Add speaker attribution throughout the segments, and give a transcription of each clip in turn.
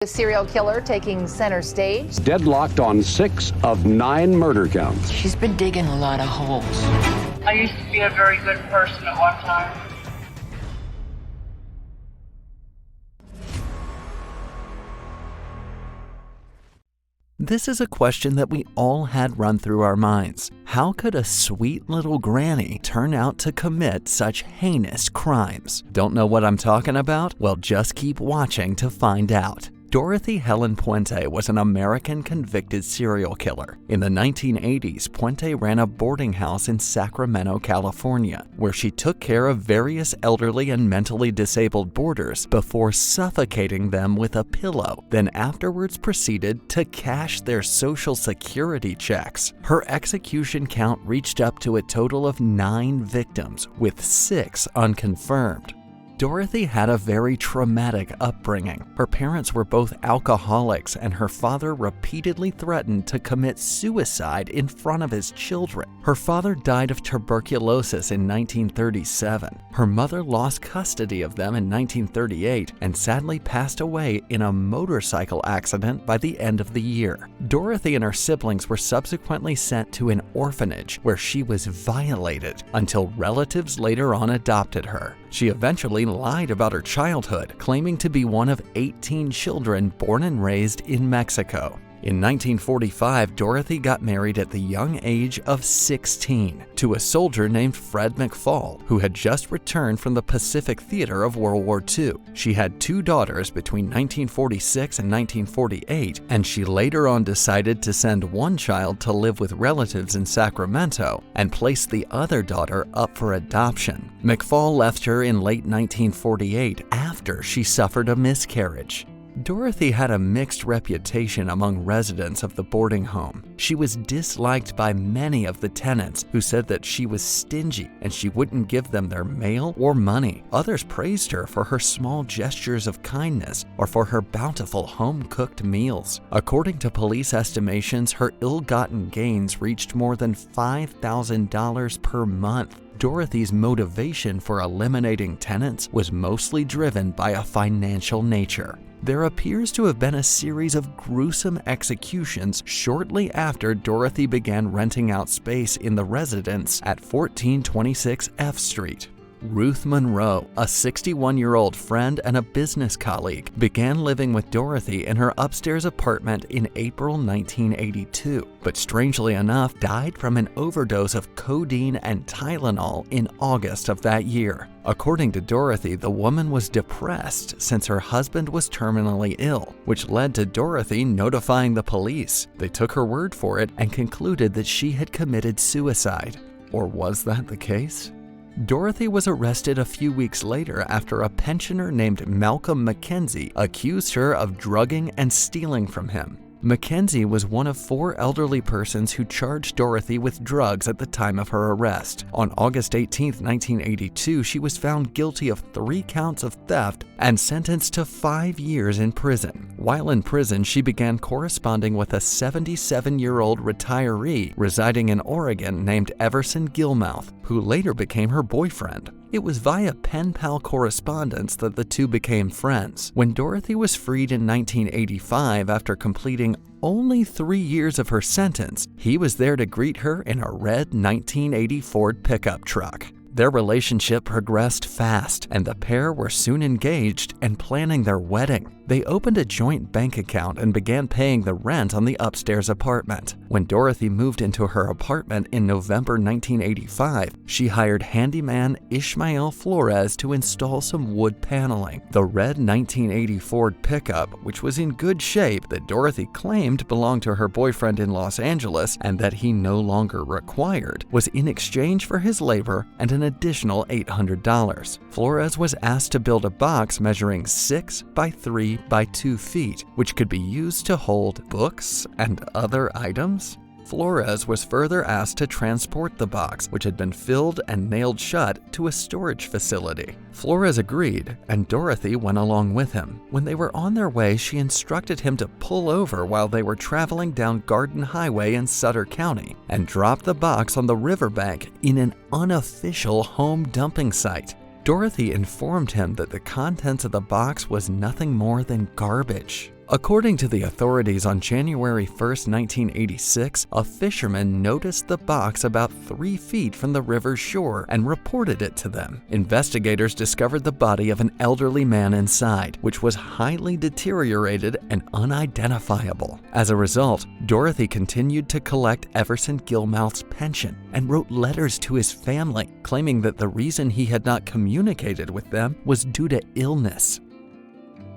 Speaker 1: The serial killer taking center stage.
Speaker 2: Deadlocked on 6 of 9 murder counts.
Speaker 3: She's been digging a lot of holes.
Speaker 4: I used to be a very good person at one time.
Speaker 5: This is a question that we all had run through our minds. How could a sweet little granny turn out to commit such heinous crimes? Don't know what I'm talking about? Well, just keep watching to find out. Dorothea Helen Puente was an American convicted serial killer. In the 1980s, Puente ran a boarding house in Sacramento, California, where she took care of various elderly and mentally disabled boarders before suffocating them with a pillow, then afterwards proceeded to cash their Social Security checks. Her execution count reached up to a total of 9 victims, with 6 unconfirmed. Dorothy had a very traumatic upbringing. Her parents were both alcoholics, and her father repeatedly threatened to commit suicide in front of his children. Her father died of tuberculosis in 1937. Her mother lost custody of them in 1938 and sadly passed away in a motorcycle accident by the end of the year. Dorothy and her siblings were subsequently sent to an orphanage where she was violated until relatives later on adopted her. She eventually lied about her childhood, claiming to be one of 18 children born and raised in Mexico. In 1945, Dorothy got married at the young age of 16 to a soldier named Fred McFall, who had just returned from the Pacific Theater of World War II. She had 2 daughters between 1946 and 1948, and she later on decided to send one child to live with relatives in Sacramento and place the other daughter up for adoption. McFall left her in late 1948 after she suffered a miscarriage. Dorothy had a mixed reputation among residents of the boarding home. She was disliked by many of the tenants who said that she was stingy and she wouldn't give them their mail or money. Others praised her for her small gestures of kindness or for her bountiful home-cooked meals. According to police estimations, her ill-gotten gains reached more than $5,000 per month. Dorothy's motivation for eliminating tenants was mostly driven by a financial nature. There appears to have been a series of gruesome executions shortly after Dorothy began renting out space in the residence at 1426 F Street. Ruth Monroe, a 61-year-old friend and a business colleague, began living with Dorothy in her upstairs apartment in April 1982, but strangely enough died from an overdose of codeine and Tylenol in August of that year. According to Dorothy, the woman was depressed since her husband was terminally ill, which led to Dorothy notifying the police. They took her word for it and concluded that she had committed suicide. Or was that the case? Dorothy was arrested a few weeks later after a pensioner named Malcolm Mackenzie accused her of drugging and stealing from him. Mackenzie was one of 4 elderly persons who charged Dorothy with drugs at the time of her arrest. On August 18, 1982, she was found guilty of 3 counts of theft and sentenced to 5 years in prison. While in prison, she began corresponding with a 77-year-old retiree residing in Oregon named Everson Gilmouth, who later became her boyfriend. It was via pen pal correspondence that the two became friends. When Dorothy was freed in 1985 after completing only 3 years of her sentence, he was there to greet her in a red 1980 Ford pickup truck. Their relationship progressed fast, and the pair were soon engaged and planning their wedding. They opened a joint bank account and began paying the rent on the upstairs apartment. When Dorothy moved into her apartment in November 1985, she hired handyman Ishmael Flores to install some wood paneling. The red 1980 Ford pickup, which was in good shape, that Dorothy claimed belonged to her boyfriend in Los Angeles and that he no longer required, was in exchange for his labor and an additional $800. Flores was asked to build a box measuring 6 by 3 by 2 feet, which could be used to hold books and other items. Flores was further asked to transport the box, which had been filled and nailed shut, to a storage facility. Flores agreed, and Dorothy went along with him. When they were on their way, she instructed him to pull over while they were traveling down Garden Highway in Sutter County and drop the box on the riverbank in an unofficial home dumping site. Dorothy informed him that the contents of the box was nothing more than garbage. According to the authorities, on January 1, 1986, a fisherman noticed the box about 3 feet from the river's shore and reported it to them. Investigators discovered the body of an elderly man inside, which was highly deteriorated and unidentifiable. As a result, Dorothy continued to collect Everson Gilmouth's pension and wrote letters to his family, claiming that the reason he had not communicated with them was due to illness.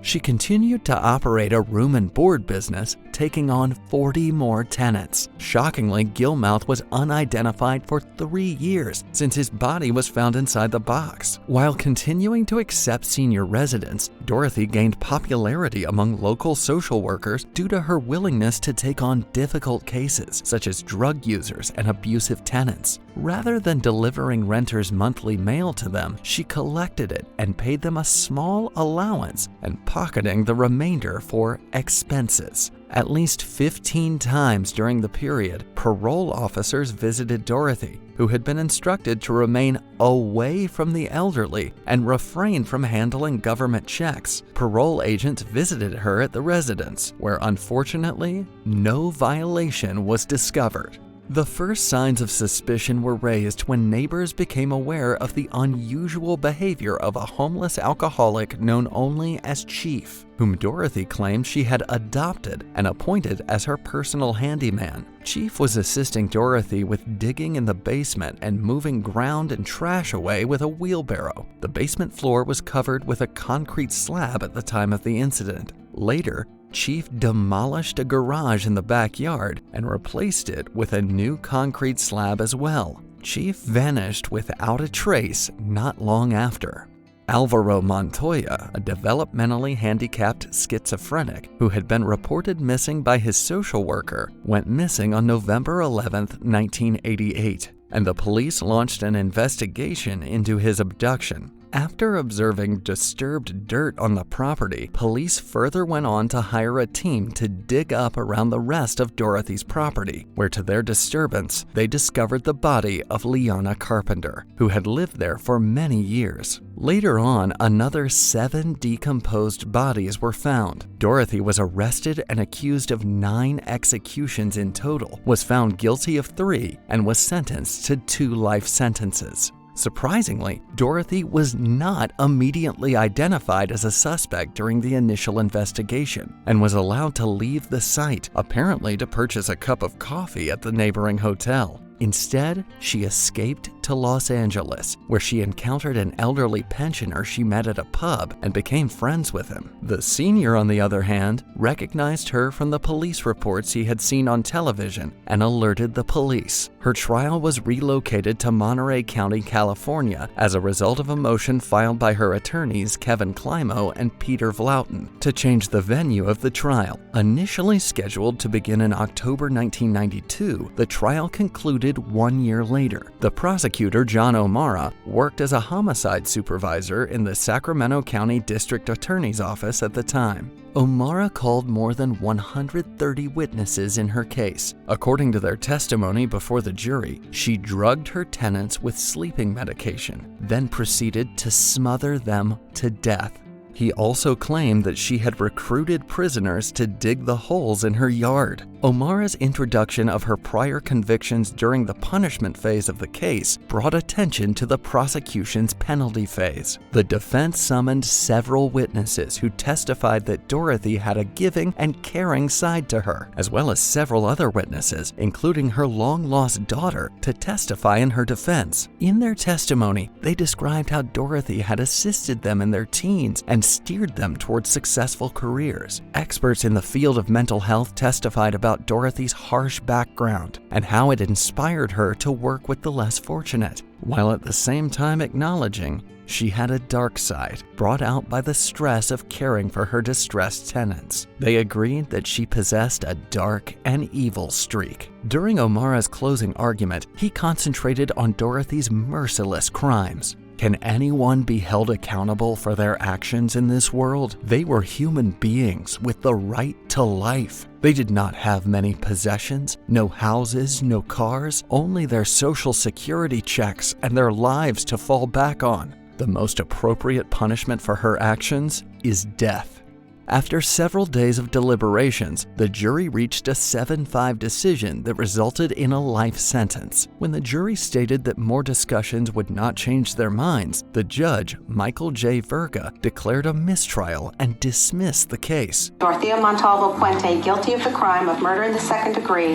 Speaker 5: She continued to operate a room and board business, taking on 40 more tenants. Shockingly, Gilmouth was unidentified for 3 years since his body was found inside the box. While continuing to accept senior residents, Dorothy gained popularity among local social workers due to her willingness to take on difficult cases, such as drug users and abusive tenants. Rather than delivering renters' monthly mail to them, she collected it and paid them a small allowance and pocketing the remainder for expenses. At least 15 times during the period, parole officers visited Dorothy, who had been instructed to remain away from the elderly and refrain from handling government checks. Parole agents visited her at the residence, where unfortunately, no violation was discovered. The first signs of suspicion were raised when neighbors became aware of the unusual behavior of a homeless alcoholic known only as Chief, whom Dorothy claimed she had adopted and appointed as her personal handyman. Chief was assisting Dorothy with digging in the basement and moving ground and trash away with a wheelbarrow. The basement floor was covered with a concrete slab at the time of the incident. Later, Chief demolished a garage in the backyard and replaced it with a new concrete slab as well. Chief vanished without a trace not long after. Alvaro Montoya, a developmentally handicapped schizophrenic who had been reported missing by his social worker, went missing on November 11, 1988, and the police launched an investigation into his abduction. After observing disturbed dirt on the property, police further went on to hire a team to dig up around the rest of Dorothy's property, where to their disturbance, they discovered the body of Liana Carpenter, who had lived there for many years. Later on, another 7 decomposed bodies were found. Dorothy was arrested and accused of 9 executions in total, was found guilty of 3, and was sentenced to 2 life sentences. Surprisingly, Dorothy was not immediately identified as a suspect during the initial investigation and was allowed to leave the site, apparently to purchase a cup of coffee at the neighboring hotel. Instead, she escaped to Los Angeles, where she encountered an elderly pensioner she met at a pub and became friends with him. The senior, on the other hand, recognized her from the police reports he had seen on television and alerted the police. Her trial was relocated to Monterey County, California, as a result of a motion filed by her attorneys Kevin Climo and Peter Vlautin to change the venue of the trial. Initially scheduled to begin in October 1992, the trial concluded 1 year later. The prosecutor, John O'Mara, worked as a homicide supervisor in the Sacramento County District Attorney's Office at the time. O'Mara called more than 130 witnesses in her case. According to their testimony before the jury, she drugged her tenants with sleeping medication, then proceeded to smother them to death. He also claimed that she had recruited prisoners to dig the holes in her yard. O'Mara's introduction of her prior convictions during the punishment phase of the case brought attention to the prosecution's penalty phase. The defense summoned several witnesses who testified that Dorothy had a giving and caring side to her, as well as several other witnesses, including her long-lost daughter, to testify in her defense. In their testimony, they described how Dorothy had assisted them in their teens and steered them towards successful careers. Experts in the field of mental health testified about Dorothy's harsh background and how it inspired her to work with the less fortunate, while at the same time acknowledging she had a dark side brought out by the stress of caring for her distressed tenants. They agreed that she possessed a dark and evil streak. During O'Mara's closing argument, he concentrated on Dorothy's merciless crimes. Can anyone be held accountable for their actions in this world? They were human beings with the right to life. They did not have many possessions, no houses, no cars, only their social security checks and their lives to fall back on. The most appropriate punishment for her actions is death. After several days of deliberations, the jury reached a 7-5 decision that resulted in a life sentence. When the jury stated that more discussions would not change their minds, the judge, Michael J. Verga, declared a mistrial and dismissed the case.
Speaker 6: Dorothea Montalvo Puente, guilty of the crime of murder in the second degree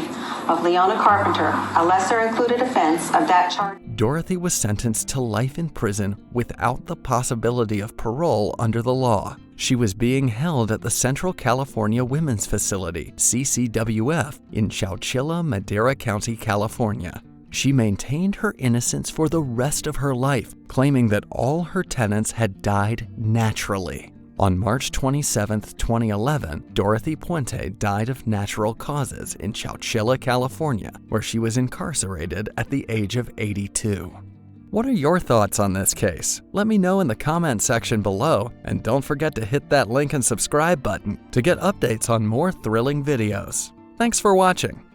Speaker 6: of Leona Carpenter, a lesser included offense of that charge.
Speaker 5: Dorothy was sentenced to life in prison without the possibility of parole under the law. She was being held at the Central California Women's Facility, CCWF, in Chowchilla, Madera County, California. She maintained her innocence for the rest of her life, claiming that all her tenants had died naturally. On March 27, 2011, Dorothea Puente died of natural causes in Chowchilla, California, where she was incarcerated at the age of 82. What are your thoughts on this case? Let me know in the comment section below, and don't forget to hit that link and subscribe button to get updates on more thrilling videos. Thanks for watching.